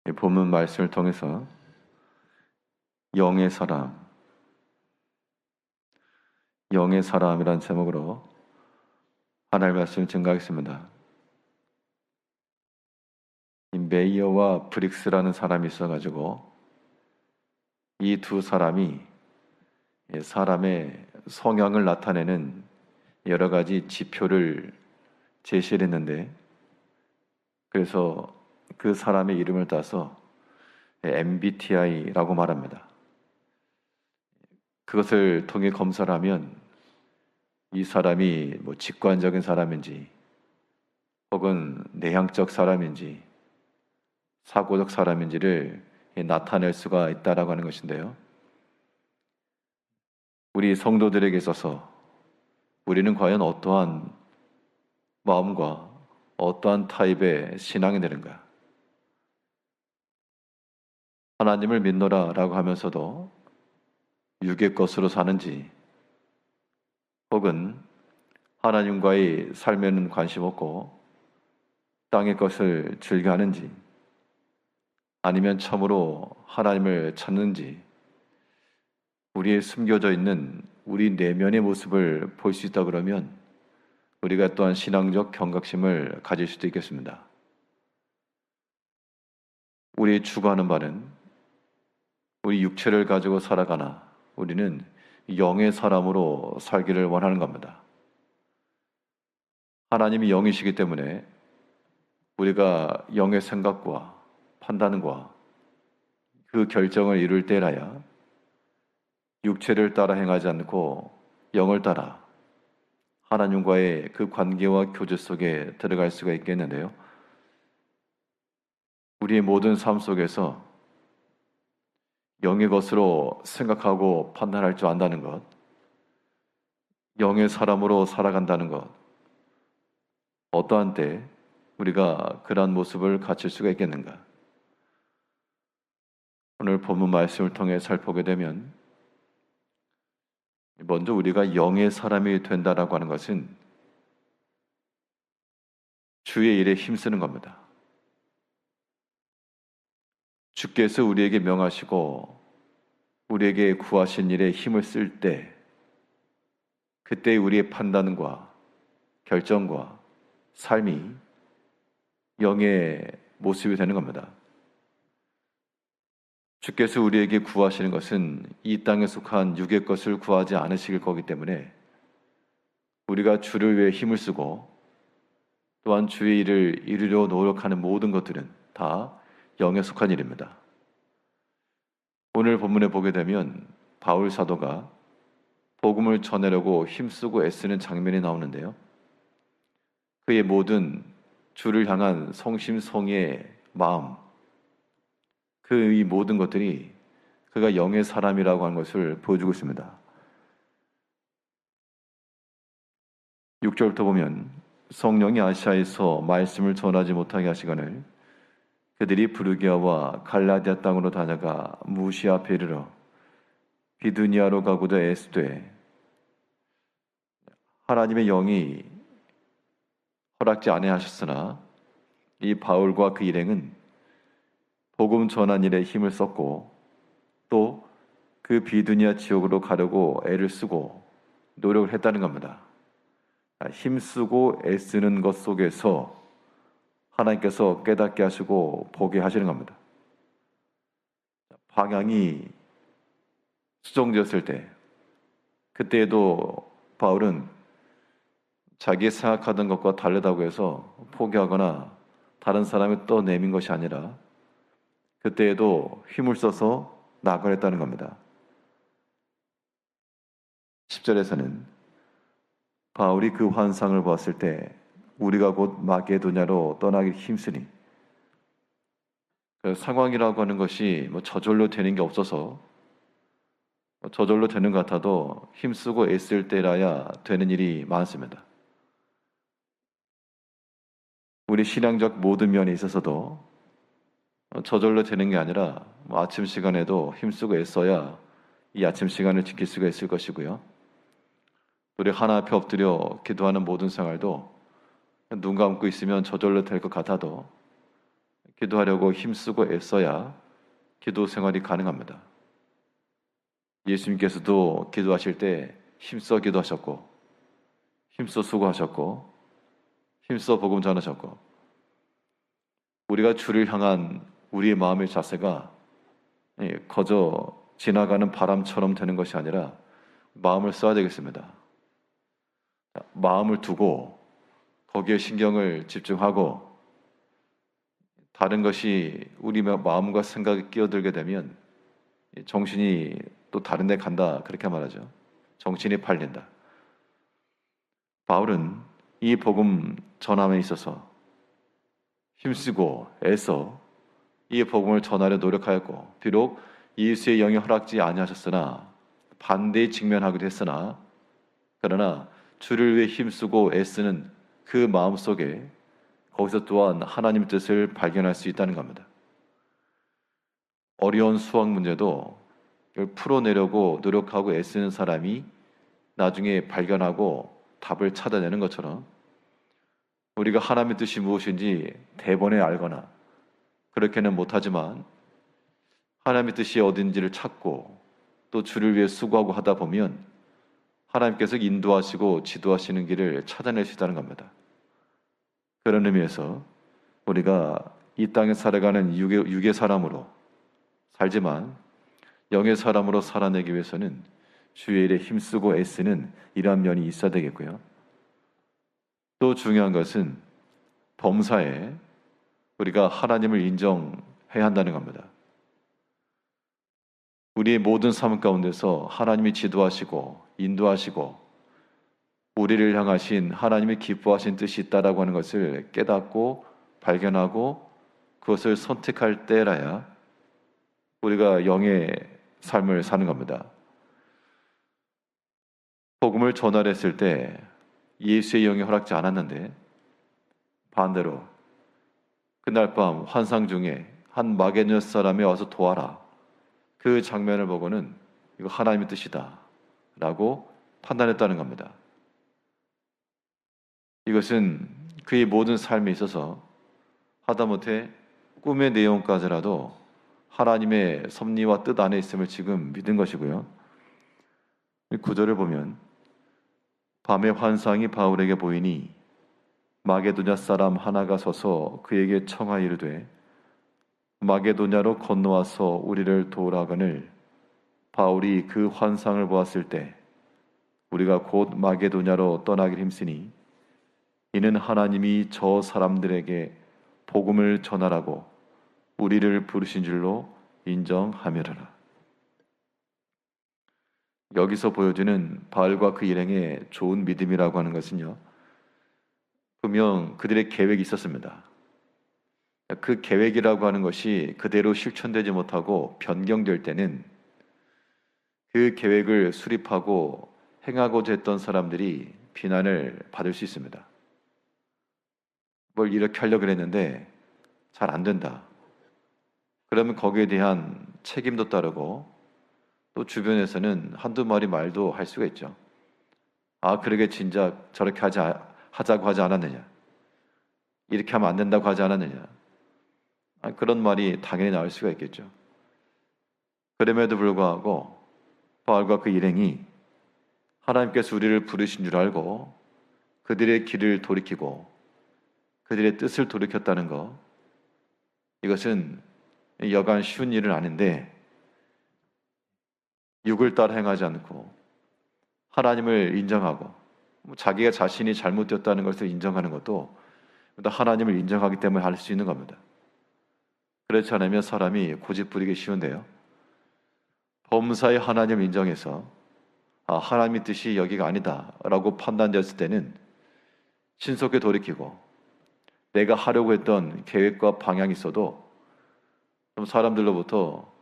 이 본문 말씀을 통해서 영의 사람, 영의 사람이란 제목으로 하나님의 말씀을 증거하겠습니다. 이 메이어와 브릭스라는 사람이 있어가지고 이 두 사람이 사람의 성향을 나타내는 여러 가지 지표를 제시를 했는데, 그래서 그 사람의 이름을 따서 MBTI라고 말합니다. 그것을 통해 검사를 하면 이 사람이 직관적인 사람인지 혹은 내향적 사람인지 사고적 사람인지를 나타낼 수가 있다라고 하는 것인데요. 우리 성도들에게 있어서 우리는 과연 어떠한 마음과 어떠한 타입의 신앙이 되는가? 하나님을 믿노라라고 하면서도 육의 것으로 사는지, 혹은 하나님과의 삶에는 관심 없고 땅의 것을 즐겨하는지, 아니면 참으로 하나님을 찾는지, 우리의 숨겨져 있는 우리 내면의 모습을 볼 수 있다 그러면 우리가 또한 신앙적 경각심을 가질 수도 있겠습니다. 우리의 추구하는 바는 우리 육체를 가지고 살아가나 우리는 영의 사람으로 살기를 원하는 겁니다. 하나님이 영이시기 때문에 우리가 영의 생각과 판단과 그 결정을 이룰 때라야 육체를 따라 행하지 않고 영을 따라 하나님과의 그 관계와 교제 속에 들어갈 수가 있겠는데요. 우리의 모든 삶 속에서 영의 것으로 생각하고 판단할 줄 안다는 것, 영의 사람으로 살아간다는 것, 어떠한 때 우리가 그러한 모습을 갖출 수가 있겠는가? 오늘 본문 말씀을 통해 살펴보게 되면 먼저 우리가 영의 사람이 된다라고 하는 것은 주의 일에 힘쓰는 겁니다. 주께서 우리에게 명하시고 우리에게 구하신 일에 힘을 쓸 때, 그때 우리의 판단과 결정과 삶이 영의 모습이 되는 겁니다. 주께서 우리에게 구하시는 것은 이 땅에 속한 육의 것을 구하지 않으실 거기 때문에 우리가 주를 위해 힘을 쓰고 또한 주의 일을 이루려 노력하는 모든 것들은 다 영에 속한 일입니다. 오늘 본문에 보게 되면 바울 사도가 복음을 전하려고 힘쓰고 애쓰는 장면이 나오는데요. 그의 모든 주를 향한 성심성의의 마음, 그 이 모든 것들이 그가 영의 사람이라고 하는 것을 보여주고 있습니다. 6절부터 보면 성령이 아시아에서 말씀을 전하지 못하게 하시거늘 그들이 부르기아와 갈라디아 땅으로 다녀가 무시아 앞에 이르러 비두니아로 가고자 애쓰되 하나님의 영이 허락지 아니하셨으나 이 바울과 그 일행은 복음 전한 일에 힘을 썼고 또 그 비두니아 지역으로 가려고 애를 쓰고 노력을 했다는 겁니다. 힘쓰고 애쓰는 것 속에서 하나님께서 깨닫게 하시고 보게 하시는 겁니다. 방향이 수정되었을 때, 그때에도 바울은 자기 생각하던 것과 다르다고 해서 포기하거나 다른 사람이 떠내민 것이 아니라 그때에도 힘을 써서 나아가겠다는 겁니다. 10절에서는 바울이 그 환상을 보았을 때 우리가 곧 마게도냐로 떠나기 힘쓰니, 그 상황이라고 하는 것이 저절로 되는 게 없어서 저절로 되는 것 같아도 힘쓰고 애쓸 때라야 되는 일이 많습니다. 우리 신앙적 모든 면에 있어서도 저절로 되는 게 아니라 아침 시간에도 힘쓰고 애써야 이 아침 시간을 지킬 수가 있을 것이고요. 우리 하나 앞에 엎드려 기도하는 모든 생활도 눈 감고 있으면 저절로 될 것 같아도 기도하려고 힘쓰고 애써야 기도 생활이 가능합니다. 예수님께서도 기도하실 때 힘써 기도하셨고, 힘써 수고하셨고, 힘써 복음 전하셨고, 우리가 주를 향한 우리의 마음의 자세가 거저 지나가는 바람처럼 되는 것이 아니라 마음을 써야 되겠습니다. 마음을 두고 거기에 신경을 집중하고 다른 것이 우리 마음과 생각에 끼어들게 되면 정신이 또 다른 데 간다, 그렇게 말하죠. 정신이 팔린다. 바울은 이 복음 전함에 있어서 힘쓰고 애써 이 복음을 전하려 노력하였고, 비록 예수의 영이 허락지 아니하셨으나 반대에 직면하기도 했으나, 그러나 주를 위해 힘쓰고 애쓰는 그 마음 속에 거기서 또한 하나님의 뜻을 발견할 수 있다는 겁니다. 어려운 수학 문제도 이걸 풀어내려고 노력하고 애쓰는 사람이 나중에 발견하고 답을 찾아내는 것처럼, 우리가 하나님의 뜻이 무엇인지 대번에 알거나 그렇게는 못하지만 하나님의 뜻이 어딘지를 찾고 또 주를 위해 수고하고 하다 보면 하나님께서 인도하시고 지도하시는 길을 찾아낼 수 있다는 겁니다. 그런 의미에서 우리가 이 땅에 살아가는 육의 사람으로 살지만 영의 사람으로 살아내기 위해서는 주의 일에 힘쓰고 애쓰는 이러한 면이 있어야 되겠고요. 또 중요한 것은 범사에 우리가 하나님을 인정해야 한다는 겁니다. 우리의 모든 삶 가운데서 하나님이 지도하시고 인도하시고 우리를 향하신 하나님이 기뻐하신 뜻이 있다라고 하는 것을 깨닫고 발견하고 그것을 선택할 때라야 우리가 영의 삶을 사는 겁니다. 복음을 전하랬을 때 예수의 영이 허락지 않았는데, 반대로 그날 밤 환상 중에 한 마게도냐 사람이 와서 도와라, 그 장면을 보고는 이거 하나님의 뜻이다 라고 판단했다는 겁니다. 이것은 그의 모든 삶에 있어서 하다못해 꿈의 내용까지라도 하나님의 섭리와 뜻 안에 있음을 지금 믿은 것이고요. 이 구절을 보면 밤의 환상이 바울에게 보이니 마게도냐 사람 하나가 서서 그에게 청하여 이르되 마게도냐로 건너와서 우리를 도우라거늘 바울이 그 환상을 보았을 때 우리가 곧 마게도냐로 떠나기를 힘쓰니 이는 하나님이 저 사람들에게 복음을 전하라고 우리를 부르신 줄로 인정하며라. 여기서 보여주는 바울과 그 일행의 좋은 믿음이라고 하는 것은요, 분명 그들의 계획이 있었습니다. 그 계획이라고 하는 것이 그대로 실천되지 못하고 변경될 때는 그 계획을 수립하고 행하고자 했던 사람들이 비난을 받을 수 있습니다. 뭘 이렇게 하려고 했는데 잘 안 된다. 그러면 거기에 대한 책임도 따르고 또 주변에서는 한두 마디 말도 할 수가 있죠. 아, 그러게 진작 저렇게 하자고 하지 않았느냐. 이렇게 하면 안 된다고 하지 않았느냐. 그런 말이 당연히 나올 수가 있겠죠. 그럼에도 불구하고 바울과 그 일행이 하나님께서 우리를 부르신 줄 알고 그들의 길을 돌이키고 그들의 뜻을 돌이켰다는 것, 이것은 여간 쉬운 일은 아닌데 육을 따라 행하지 않고 하나님을 인정하고 자기가 자신이 잘못되었다는 것을 인정하는 것도 하나님을 인정하기 때문에 할 수 있는 겁니다. 그렇지 않으면 사람이 고집부리기 쉬운데요, 범사에 하나님을 인정해서 하나님의 뜻이 여기가 아니다 라고 판단되었을 때는 신속히 돌이키고 내가 하려고 했던 계획과 방향이 있어도 좀 사람들로부터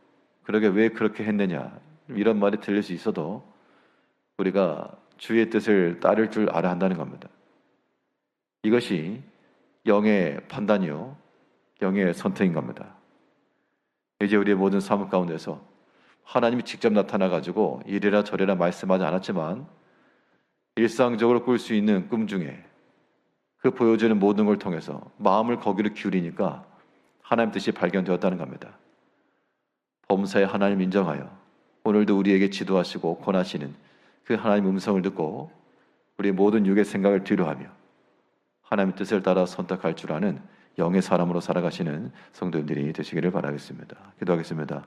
그러게 왜 그렇게 했느냐 이런 말이 들릴 수 있어도 우리가 주의 뜻을 따를 줄 알아야 한다는 겁니다. 이것이 영의 판단이요 영의 선택인 겁니다. 이제 우리의 모든 삶 가운데서 하나님이 직접 나타나가지고 이래라 저래라 말씀하지 않았지만 일상적으로 꿀 수 있는 꿈 중에 그 보여주는 모든 걸 통해서 마음을 거기로 기울이니까 하나님 뜻이 발견되었다는 겁니다. 범사에 하나님 인정하여 오늘도 우리에게 지도하시고 권하시는 그 하나님 음성을 듣고 우리의 모든 육의 생각을 뒤로하며 하나님의 뜻을 따라 선택할 줄 아는 영의 사람으로 살아가시는 성도님들이 되시기를 바라겠습니다. 기도하겠습니다.